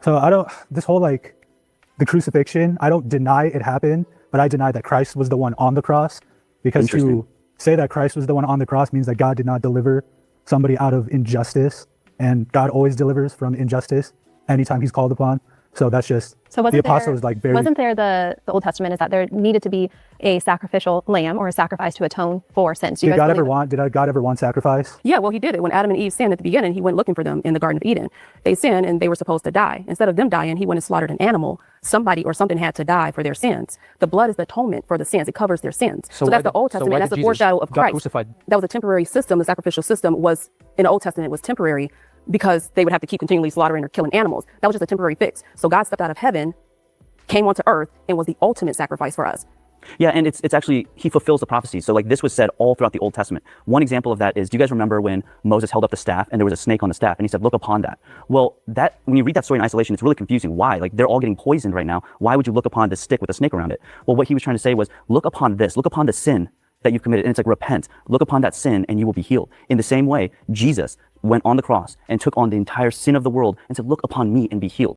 So I don't, this whole like the crucifixion, I don't deny it happened, but I deny that Christ was the one on the cross, because to say that Christ was the one on the cross means that God did not deliver somebody out of injustice, and God always delivers from injustice anytime he's called upon. So that's just, so the apostle is like very... Wasn't there the Old Testament is that there needed to be a sacrificial lamb or a sacrifice to atone for sins? Did God ever want sacrifice? Yeah, well, he did it. When Adam and Eve sinned at the beginning, he went looking for them in the Garden of Eden. They sinned and they were supposed to die. Instead of them dying, he went and slaughtered an animal. Somebody or something had to die for their sins. The blood is the atonement for the sins. It covers their sins. So that's the Old Testament. That's the foreshadow of Christ. Crucified? That was a temporary system. The sacrificial system was, in the Old Testament, was temporary because they would have to keep continually slaughtering or killing animals. That was just a temporary fix. So God stepped out of heaven, came onto earth, and was the ultimate sacrifice for us. Yeah, and it's actually, he fulfills the prophecy. So like this was said all throughout the Old Testament. One example of that is, do you guys remember when Moses held up the staff and there was a snake on the staff and he said, look upon that? Well, that when you read that story in isolation, it's really confusing. Why? Like they're all getting poisoned right now. Why would you look upon this stick with a snake around it? Well, what he was trying to say was, look upon this, look upon the sin that you've committed. And it's like, repent, look upon that sin and you will be healed. In the same way, Jesus went on the cross and took on the entire sin of the world and said, look upon me and be healed.